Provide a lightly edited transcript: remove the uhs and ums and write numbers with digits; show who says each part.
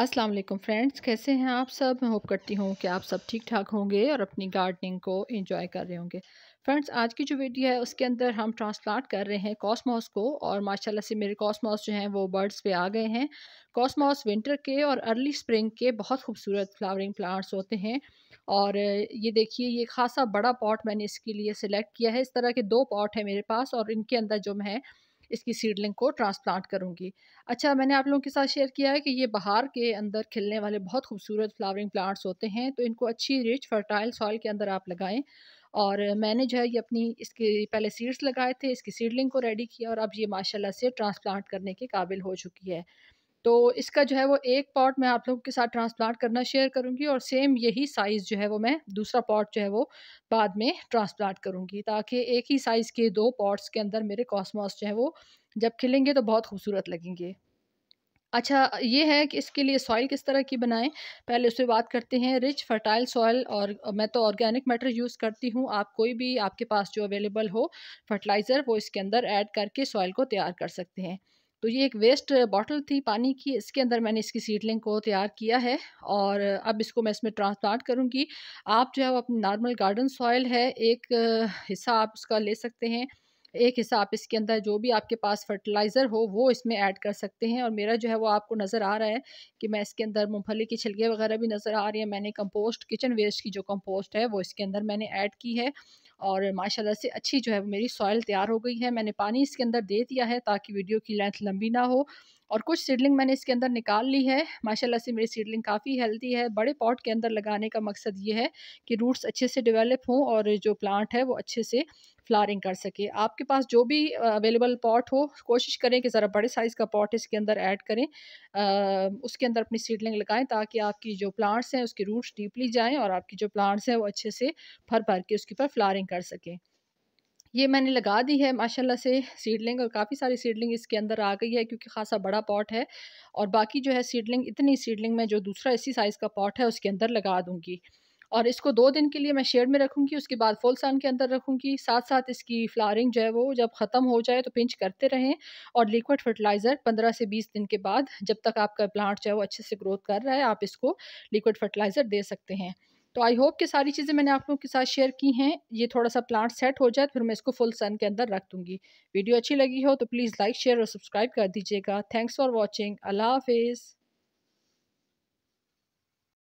Speaker 1: अस्सलाम वालेकुम फ्रेंड्स, कैसे हैं आप सब। मैं होप करती हूँ कि आप सब ठीक ठाक होंगे और अपनी गार्डनिंग को एंजॉय कर रहे होंगे। फ्रेंड्स, आज की जो वीडियो है उसके अंदर हम ट्रांसप्लांट कर रहे हैं कॉस्मॉस को, और माशाल्लाह से मेरे कॉस्मॉस जो हैं वो बर्ड्स पे आ गए हैं। कॉस्मॉस विंटर के और अर्ली स्प्रिंग के बहुत खूबसूरत फ्लावरिंग प्लांट्स होते हैं। और ये देखिए, ये खासा बड़ा पॉट मैंने इसके लिए सिलेक्ट किया है। इस तरह के 2 पॉट है मेरे पास और इनके अंदर जो मैं इसकी सीडलिंग को ट्रांसप्लांट करूँगी। अच्छा, मैंने आप लोगों के साथ शेयर किया है कि ये बाहर के अंदर खिलने वाले बहुत खूबसूरत फ्लावरिंग प्लांट्स होते हैं, तो इनको अच्छी रिच फर्टाइल सॉइल के अंदर आप लगाएँ। और मैंने जो है ये अपनी इसके पहले सीड्स लगाए थे, इसकी सीडलिंग को रेडी किया और अब ये माशाल्लाह से ट्रांसप्लांट करने के काबिल हो चुकी है। तो इसका जो है वो एक पॉट मैं आप लोगों के साथ ट्रांसप्लांट करना शेयर करूँगी और सेम यही साइज़ जो है वो मैं दूसरा पॉट जो है वो बाद में ट्रांसप्लांट करूँगी, ताकि एक ही साइज़ के 2 पॉट्स के अंदर मेरे कॉस्मॉस जो है वो जब खिलेंगे तो बहुत खूबसूरत लगेंगे। अच्छा, ये है कि इसके लिए सॉइल किस तरह की बनाएँ, पहले उससे बात करते हैं। रिच फर्टाइल सॉइल, और मैं तो ऑर्गेनिक मैटर यूज़ करती हूँ। आप कोई भी आपके पास जो अवेलेबल हो फर्टिलाइज़र, वो इसके अंदर ऐड करके सॉइल को तैयार कर सकते हैं। तो ये एक वेस्ट बॉटल थी पानी की, इसके अंदर मैंने इसकी सीडलिंग को तैयार किया है और अब इसको मैं इसमें ट्रांसप्लांट करूँगी। आप जो है वो अपनी नॉर्मल गार्डन सॉइल है, एक हिस्सा आप उसका ले सकते हैं। एक हिस्सा आप इसके अंदर जो भी आपके पास फर्टिलाइज़र हो वो इसमें ऐड कर सकते हैं। और मेरा जो है वो आपको नज़र आ रहा है कि मैं इसके अंदर मूँगफली की छिलके वगैरह भी नज़र आ रही हैं। मैंने कंपोस्ट, किचन वेस्ट की जो कंपोस्ट है वो इसके अंदर मैंने ऐड की है और माशाल्लाह से अच्छी जो है वो मेरी सॉइल तैयार हो गई है। मैंने पानी इसके अंदर दे दिया है ताकि वीडियो की लेंथ लंबी ना हो। और कुछ सीडलिंग मैंने इसके अंदर निकाल ली है। माशाल्लाह से मेरी सीडलिंग काफ़ी हेल्दी है। बड़े पॉट के अंदर लगाने का मकसद ये है कि रूट्स अच्छे से डेवलप हों और जो प्लांट है वो अच्छे से फ्लावरिंग कर सके। आपके पास जो भी अवेलेबल पॉट हो, कोशिश करें कि ज़रा बड़े साइज़ का पॉट इसके अंदर ऐड करें। उसके अंदर अपनी सीडलिंग लगाएँ ताकि आपकी जो प्लांट्स हैं उसकी रूट्स डीपली जाएँ और आपकी जो प्लांट्स हैं वो अच्छे से भर-भर के उसके ऊपर फ्लावरिंग कर सकें। ये मैंने लगा दी है माशाल्लाह से सीडलिंग, और काफ़ी सारी सीडलिंग इसके अंदर आ गई है क्योंकि ख़ासा बड़ा पॉट है। और बाकी जो है सीडलिंग, इतनी सीडलिंग मैं जो दूसरा इसी साइज़ का पॉट है उसके अंदर लगा दूँगी। और इसको 2 दिन के लिए मैं शेड में रखूँगी, उसके बाद फुल सन के अंदर रखूँगी। साथ-साथ इसकी फ्लावरिंग जो है वो जब ख़त्म हो जाए तो पिंच करते रहें। और लिक्विड फर्टिलाइज़र 15 से 20 दिन के बाद, जब तक आपका प्लांट जो है वो अच्छे से ग्रोथ कर रहा है, आप इसको लिक्विड फर्टिलाइज़र दे सकते हैं। तो आई होप कि सारी चीज़ें मैंने आप लोगों के साथ शेयर की हैं। ये थोड़ा-सा प्लांट सेट हो जाए फिर मैं इसको फुल सन के अंदर रख दूँगी। वीडियो अच्छी लगी हो तो प्लीज़ लाइक, शेयर और सब्सक्राइब कर दीजिएगा। Thanks for watching. अल्लाह हाफ़िज़।